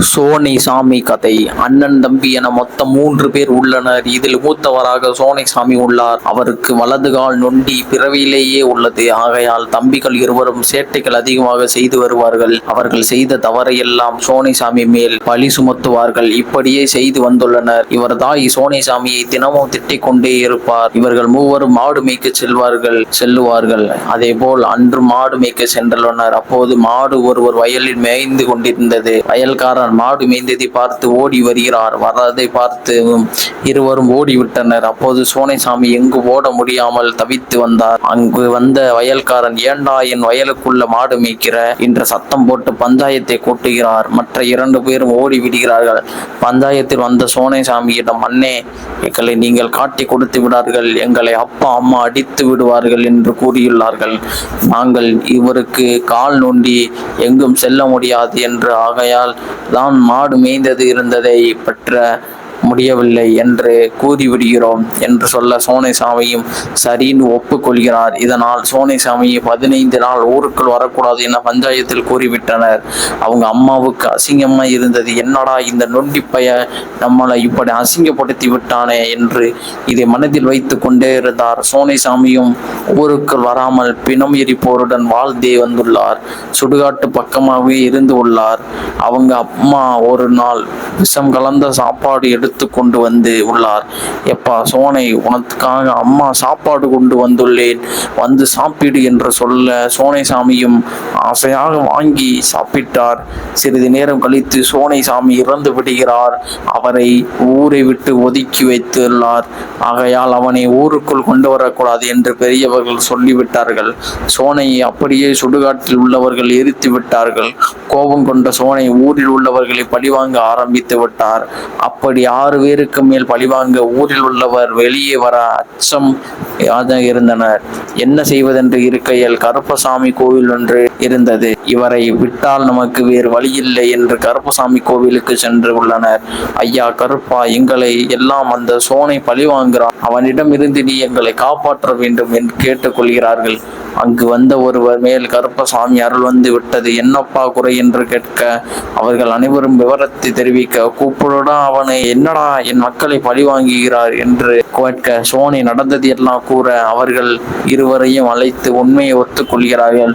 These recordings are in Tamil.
சோனை சாமி கதை. அண்ணன் தம்பி என மொத்தம் 3 பேர் உள்ளனர். இதில் மூத்தவராக சோனை சாமி உள்ளார். அவருக்கு வலது கால் நொண்டி பிறவியிலேயே உள்ளது. ஆகையால் தம்பிகள் இருவரும் சேட்டைகள் அதிகமாக செய்து வருவார்கள். அவர்கள் செய்த தவறையெல்லாம் சோனை சாமி மேல் பழி சுமத்துவார்கள். இப்படியே செய்து வந்துள்ளனர். இவர் தாய் சோனை சாமியை தினமும் திட்டிக் கொண்டே இருப்பார். இவர்கள் மூவரும் மாடு மேய்க்க செல்லுவார்கள். அதே போல் அன்று மாடு மேய்க்க சென்றுள்ளனர். அப்போது மாடு ஒருவர் வயலில் மேய்ந்து கொண்டிருந்தது. வயல்காரர் மாடு மேய்ந்ததை பார்த்து ஓடி வருகிறார். வரதை பார்த்து இருவரும் ஓடிவிட்டனர். அப்போது சோனைசாமி எங்கு ஓட முடியாமல் தவித்து வந்தார். அங்கு வந்த வயல்காரன், ஏண்டா என் வயலுக்குள்ள மாடு மேய்க்கிற என்ற சத்தம் போட்டு பஞ்சாயத்தை கூட்டுகிறார். மற்ற 2 பேரும் ஓடி விடுகிறார்கள். பஞ்சாயத்தில் வந்த சோனைசாமியிடம், அண்ணே, எங்களை நீங்கள் காட்டி கொடுத்து விடார்கள், எங்களை அப்பா அம்மா அடித்து விடுவார்கள் என்று கூறியுள்ளார்கள். நாங்கள் இவருக்கு கால் நோண்டி எங்கும் செல்ல முடியாது என்று, ஆகையால் தான் மாடு மேய்ந்தது இருந்ததை பற்ற முடியவில்லை என்று கூறிவிடுகிறோம் என்று சொல்ல சோனைசாமியும் சரின்னு ஒப்புக்கொள்கிறார். இதனால் சோனைசாமி 15 நாள் ஊருக்குள் வரக்கூடாது என பஞ்சாயத்தில் கூறிவிட்டனர். அவங்க அம்மாவுக்கு அசிங்கமா இருந்தது. என்னடா இந்த நொண்டிப்பைய நம்மளை இப்படி அசிங்கப்படுத்தி விட்டானே என்று இதை மனதில் வைத்து கொண்டே இருந்தார். சோனைசாமியும் ஊருக்குள் வராமல் பிணம் எரிப்போருடன் வாழ்ந்தே வந்துள்ளார். சுடுகாட்டு பக்கமாகவே இருந்து உள்ளார். அவங்க அம்மா ஒரு நாள் விஷம் கலந்த சாப்பாடு எடுத்து கொண்டு வந்து உள்ளார். எப்பா சோனை, உனக்காக அம்மா சாப்பாடு கொண்டு வந்துள்ளேன், வந்து சாப்பிடு என்று சொல்ல சோனைசாமியும் ஆசையாக வாங்கி சாப்பிட்டார். சிறிது நேரம் கழித்து சோனைசாமி இறந்து விடுகிறார். அவரை ஊரை விட்டு ஒதுக்கி வைத்துள்ளார். ஆகையால் அவனை ஊருக்குள் கொண்டு வரக்கூடாது என்று பெரியவர்கள் சொல்லிவிட்டார்கள். சோனையை அப்படியே சுடுகாட்டில் உள்ளவர்கள் எரித்து விட்டார்கள். கோபம் கொண்ட சோனை ஊரில் உள்ளவர்களை பழிவாங்க ஆரம்பித்து விட்டார். அப்படி 6 பேருக்கு மேல் பழிவாங்க ஊரில் உள்ளவர் வெளியே வர அச்சம் இருந்தனர். என்ன செய்வதென்று இருக்கையில் கருப்பசாமி கோவில் ஒன்று இருந்தது. இவரை விட்டால் நமக்கு வேறு வழியில்லை என்று கருப்பசாமி கோவிலுக்கு சென்று உள்ளனர். ஐயா கருப்பா, எங்களை எல்லாம் அந்த சோனை பழிவாங்குகிறான், அவனிடம் இருந்து நீ எங்களை காப்பாற்ற வேண்டும் என்று கேட்டுக்கொள்கிறார்கள். அங்கு வந்த ஒருவர் மேல் கருப்பசாமி அருள் வந்து விட்டது. என்னப்பா குறை என்று கேட்க, அவர்கள் அனைவரும் விவரத்தை தெரிவிக்க, கூப்பிடுடா அவனை, என்னடா என் மக்களை பழி வாங்குகிறார் என்று கேட்க, சோனை நடந்தது எல்லாம் கூற அவர்கள் இருவரையும் அழைத்து உண்மையை ஒத்துக்கொள்கிறார்கள்.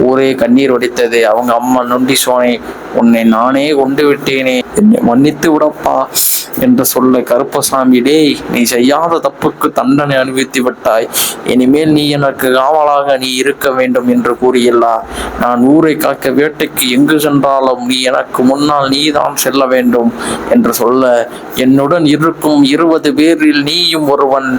ஊரே கண்ணீர் வடித்தது. அவங்க அம்மா நொண்டி, சோனை, உன்னை நானே கொண்டு விட்டேனே, என்னை மன்னித்து விடப்பா என்று சொல்ல கருப்பசாமி, டேய், நீ செய்யாத தப்புக்கு தண்டனை அனுபவித்து விட்டாய், இனிமேல் நீ எனக்கு காவலாக நீ இருக்க வேண்டும் என்று கூறியுள்ளார். நான் ஊரை காக்க வேட்டைக்கு எங்கு சென்றாலும் நீ எனக்கு முன்னால் நீதான் செல்ல வேண்டும் என்று சொல்ல, என்னுடன் இருக்கும் 20 பேரில் நீயும் ஒருவன்,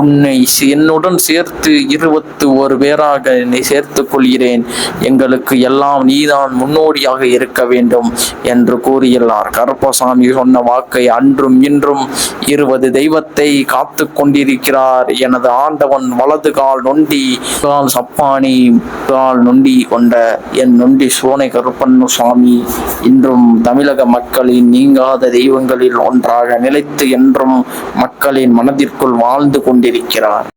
உன்னை என்னுடன் சேர்த்து 21 பேராக என்னை சேர்த்துக் கொள்கிறேன், எங்களுக்கு எல்லாம் நீதான் முன்னோடியாக இருக்க வேண்டும் என்று கூறியுள்ளார். கருப்பசாமி சொன்ன வாக்கை அன்றும் இன்றும் 20 தெய்வத்தை காத்து கொண்டிருக்கிறார். எனது ஆண்டவன் வலது கால் நொண்டி, கால் சப்பானி, கால் நொண்டி கொண்ட என் நொண்டி சோனை கருப்பண்ணசாமி இன்றும் தமிழக மக்களின் நீங்காத தெய்வங்களில் ஒன்றாக நிலைத்து என்றும் மக்களின் மனதிற்குள் வாழ்ந்து கொண்டிருக்கிறார்.